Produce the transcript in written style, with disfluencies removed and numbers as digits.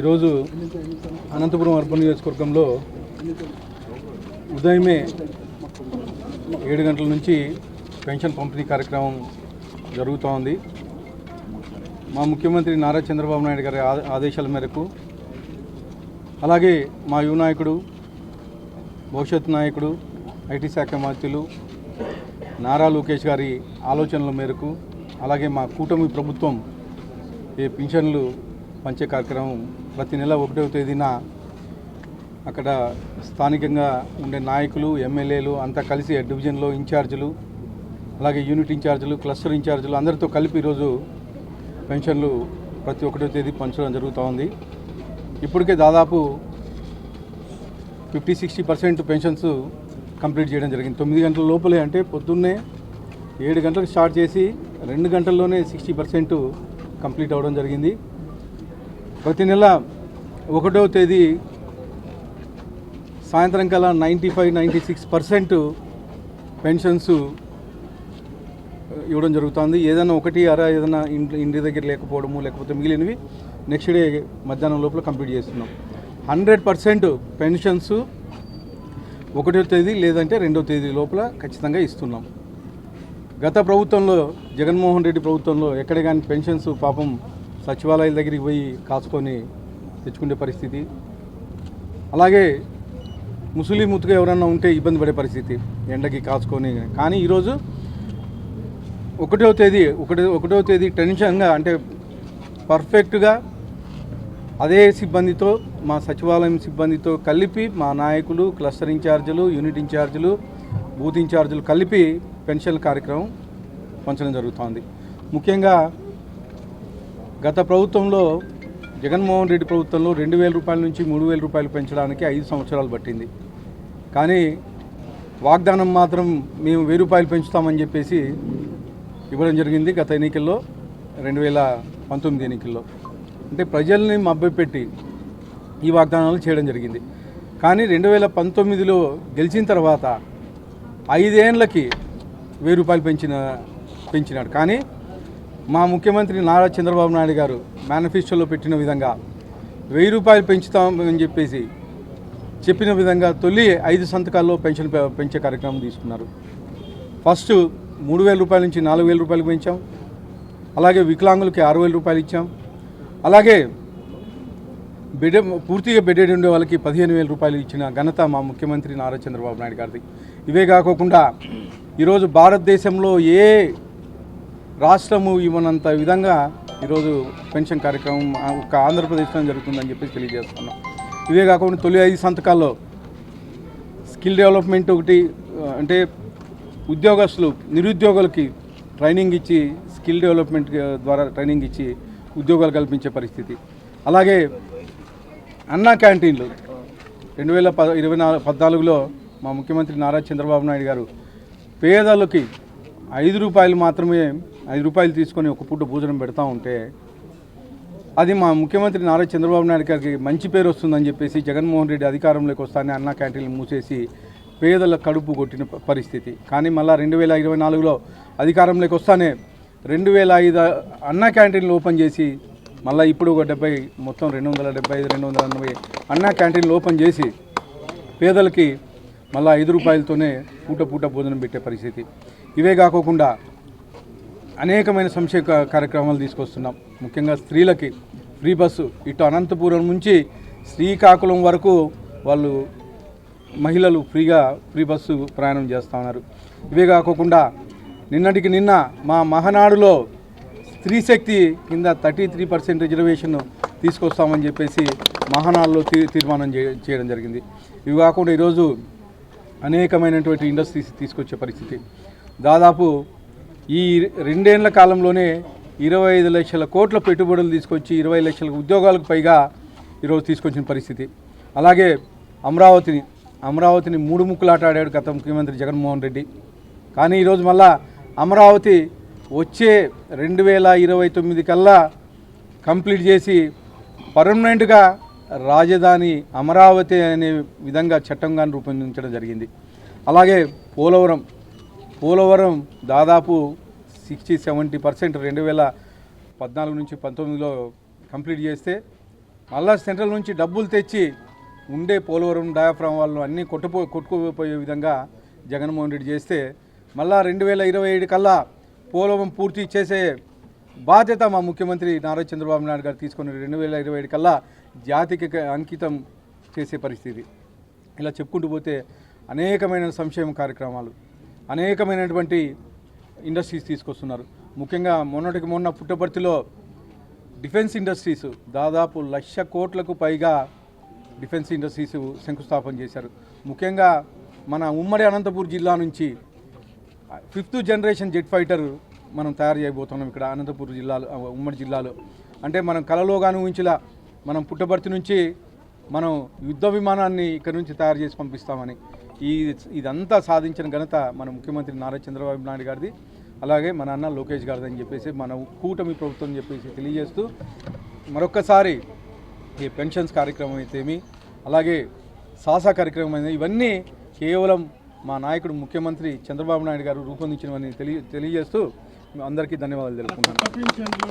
ఈరోజు అనంతపురం అర్బన్ నియోజకవర్గంలో ఉదయమే 7 గంటల నుంచి పెన్షన్ పంపిణీ కార్యక్రమం జరుగుతోంది. మా ముఖ్యమంత్రి నారా చంద్రబాబు నాయుడు గారి ఆదేశాల మేరకు, అలాగే మా యువ నాయకుడు, భవిష్యత్ నాయకుడు, ఐటీ శాఖ మంత్రులు నారా లోకేష్ గారి ఆలోచనల మేరకు, అలాగే మా కూటమి ప్రభుత్వం ఈ పింఛన్లు పంచే కార్యక్రమం ప్రతి నెల 1వ తేదీన అక్కడ స్థానికంగా ఉండే నాయకులు, ఎమ్మెల్యేలు అంతా కలిసి డివిజన్లో ఇన్ఛార్జీలు, అలాగే యూనిట్ ఇన్ఛార్జీలు, క్లస్టర్ ఇన్ఛార్జీలు అందరితో కలిపి ఈరోజు పెన్షన్లు ప్రతి 1వ తేదీ పంచడం జరుగుతూ ఉంది. ఇప్పటికే దాదాపు 50-60% పెన్షన్స్ కంప్లీట్ చేయడం జరిగింది. 9 గంటల లోపలే, అంటే పొద్దున్నే 7 గంటలకు స్టార్ట్ చేసి 2 గంటల్లోనే 60% కంప్లీట్ అవ్వడం జరిగింది. ప్రతి నెల 1వ తేదీ సాయంత్రం కల్లా 95-96% పెన్షన్స్ ఇవ్వడం జరుగుతుంది. ఏదైనా ఒకటి అరా ఏదైనా ఇంటి దగ్గర లేకపోవడము, లేకపోతే మిగిలినవి నెక్స్ట్ డే మధ్యాహ్నం లోపల కంప్లీట్ చేస్తున్నాం. 100% పెన్షన్స్ 1వ తేదీ లేదంటే 2వ తేదీ లోపల ఖచ్చితంగా ఇస్తున్నాం. గత ప్రభుత్వంలో, జగన్మోహన్ రెడ్డి ప్రభుత్వంలో ఎక్కడ కానీ పెన్షన్స్ పాపం సచివాలయాల దగ్గరికి పోయి కాచుకొని తెచ్చుకునే పరిస్థితి, అలాగే ముసలి ముతుగా ఎవరన్నా ఉంటే ఇబ్బంది పడే పరిస్థితి ఎండకి కాచుకొని. కానీ ఈరోజు 1వ తేదీ టెన్షన్గా, అంటే పర్ఫెక్ట్గా అదే సిబ్బందితో, మా సచివాలయం సిబ్బందితో కలిపి మా నాయకులు, క్లస్టర్ ఇన్ఛార్జీలు, యూనిట్ ఇన్ఛార్జీలు, బూత్ ఇన్ఛార్జీలు కలిపి పెన్షన్ కార్యక్రమం పంచడం జరుగుతోంది. ముఖ్యంగా గత ప్రభుత్వంలో, జగన్మోహన్ రెడ్డి ప్రభుత్వంలో 2,000 రూపాయల నుంచి 3,000 రూపాయలు పెంచడానికి 5 సంవత్సరాలు పట్టింది. కానీ వాగ్దానం మాత్రం మేము 1,000 రూపాయలు పెంచుతామని చెప్పేసి ఇవ్వడం జరిగింది గత ఎన్నికల్లో, 2019 ఎన్నికల్లో. అంటే ప్రజల్ని మభ్యపెట్టి ఈ వాగ్దానాలు చేయడం జరిగింది. కానీ 2019లో గెలిచిన తర్వాత 5 ఏళ్ళకి 1,000 రూపాయలు పెంచినాడు. కానీ మా ముఖ్యమంత్రి నారా చంద్రబాబు నాయుడు గారు మేనిఫెస్టోలో పెట్టిన విధంగా 1,000 రూపాయలు పెంచుతామని చెప్పేసి చెప్పిన విధంగా తొలి 5 సంతకాల్లో పెన్షన్ పెంచే కార్యక్రమం తీసుకున్నారు. ఫస్ట్ 3,000 రూపాయల నుంచి 4,000 రూపాయలకు పెంచాం. అలాగే వికలాంగులకి 6,000 రూపాయలు ఇచ్చాం. అలాగే పూర్తిగా బెడెడ్ ఉండే వాళ్ళకి 15,000 రూపాయలు ఇచ్చిన ఘనత మా ముఖ్యమంత్రి నారా చంద్రబాబు నాయుడు గారిది. ఇవే కాకుండా ఈరోజు భారతదేశంలో ఏ రాష్ట్రము ఇవ్వనంత విధంగా ఈరోజు పెన్షన్ కార్యక్రమం ఒక ఆంధ్రప్రదేశ్లో జరుగుతుందని చెప్పేసి తెలియజేస్తున్నాం. ఇవే కాకుండా తొలి 5 సంతకాల్లో స్కిల్ డెవలప్మెంట్ ఒకటి, అంటే ఉద్యోగస్తులు, నిరుద్యోగులకి ట్రైనింగ్ ఇచ్చి, స్కిల్ డెవలప్మెంట్ ద్వారా ట్రైనింగ్ ఇచ్చి ఉద్యోగాలు కల్పించే పరిస్థితి. అలాగే అన్నా క్యాంటీన్లు 2014లో మా ముఖ్యమంత్రి నారా చంద్రబాబు నాయుడు గారు పేదలకి 5 రూపాయలు మాత్రమే, 5 రూపాయలు తీసుకొని ఒక పూట భోజనం పెడతా ఉంటే, అది మా ముఖ్యమంత్రి నారా చంద్రబాబు నాయుడు గారికి మంచి పేరు వస్తుందని చెప్పేసి జగన్మోహన్ రెడ్డి అధికారంలోకి వస్తానే అన్నా క్యాంటీన్లు మూసేసి పేదల కడుపు కొట్టిన పరిస్థితి. కానీ మళ్ళీ 2024లో అధికారంలోకి వస్తానే 2,005 అన్నా క్యాంటీన్లు ఓపెన్ చేసి, మళ్ళీ ఇప్పుడు ఒక 70, మొత్తం 275-280 అన్నా క్యాంటీన్లు ఓపెన్ చేసి పేదలకి మళ్ళీ 5 రూపాయలతోనే పూట భోజనం పెట్టే పరిస్థితి. ఇవే కాకుండా అనేకమైన సంక్షేమ కార్యక్రమాలు తీసుకొస్తున్నాం. ముఖ్యంగా స్త్రీలకి ఫ్రీ బస్సు, ఇటు అనంతపురం నుంచి శ్రీకాకుళం వరకు వాళ్ళు మహిళలు ఫ్రీ బస్సు ప్రయాణం చేస్తూ ఉన్నారు. ఇవే కాకుండా నిన్నటికి నిన్న మా మహానాడులో స్త్రీ శక్తి కింద 33% రిజర్వేషన్ తీసుకొస్తామని చెప్పేసి మహానాడులో తీర్మానం చేయడం జరిగింది. ఇవి కాకుండా ఈరోజు అనేకమైనటువంటి ఇండస్ట్రీస్ తీసుకొచ్చే పరిస్థితి. దాదాపు ఈ 2 ఏళ్ల కాలంలోనే 25 లక్షల కోట్ల పెట్టుబడులు తీసుకొచ్చి 20 లక్షల ఉద్యోగాలకు పైగా ఈరోజు తీసుకొచ్చిన పరిస్థితి. అలాగే అమరావతిని 3 ముక్కలాట ఆడాడు గత ముఖ్యమంత్రి జగన్మోహన్ రెడ్డి. కానీ ఈరోజు మళ్ళా అమరావతి వచ్చే 2029 కల్లా కంప్లీట్ చేసి పర్మనెంట్గా రాజధాని అమరావతి అనే విధంగా చట్టంగా రూపొందించడం జరిగింది. అలాగే పోలవరం దాదాపు 60-70% 2014 నుంచి 19లో కంప్లీట్ చేస్తే మళ్ళా సెంట్రల్ నుంచి డబ్బులు తెచ్చి ఉండే పోలవరం డయాఫ్రామ్ వాళ్ళు అన్నీ కొట్టుకుపోయే విధంగా జగన్మోహన్ రెడ్డి చేస్తే మళ్ళా 2027 కల్లా పోలవరం పూర్తి చేసే బాధ్యత మా ముఖ్యమంత్రి నారా చంద్రబాబు నాయుడు గారు తీసుకొని 2027 కల్లా జాతికి అంకితం చేసే పరిస్థితి. ఇలా చెప్పుకుంటూ పోతే అనేకమైన సంక్షేమ కార్యక్రమాలు, అనేకమైనటువంటి ఇండస్ట్రీస్ తీసుకొస్తున్నారు. ముఖ్యంగా మొన్న పుట్టపర్తిలో డిఫెన్స్ ఇండస్ట్రీస్ దాదాపు 1,00,000 కోట్లకు పైగా డిఫెన్స్ ఇండస్ట్రీస్ శంకుస్థాపన చేశారు. ముఖ్యంగా మన ఉమ్మడి అనంతపూర్ జిల్లా నుంచి 5th జనరేషన్ జెట్ ఫైటర్ మనం తయారు చేయబోతున్నాం ఇక్కడ అనంతపూర్ జిల్లాలో, ఉమ్మడి జిల్లాలో. అంటే మనం కలలోగాను ఊహించలా మనం పుట్టపర్తి నుంచి మనం యుద్ధ విమానాన్ని ఇక్కడ నుంచి తయారు చేసి పంపిస్తామని. ఇదంతా సాధించిన ఘనత మన ముఖ్యమంత్రి నారా చంద్రబాబు నాయుడు గారిది, అలాగే మన అన్న లోకేష్ గారిది అని చెప్పేసి మన కూటమి ప్రభుత్వం చెప్పేసి తెలియజేస్తూ మరొక్కసారి ఈ పెన్షన్స్ కార్యక్రమం అయితేమి, అలాగే సాసా కార్యక్రమం అయితే ఇవన్నీ కేవలం మా నాయకుడు ముఖ్యమంత్రి చంద్రబాబు నాయుడు గారు రూపొందించినవని తెలియజేస్తూ అందరికీ ధన్యవాదాలు తెలుపుకుంటున్నాను.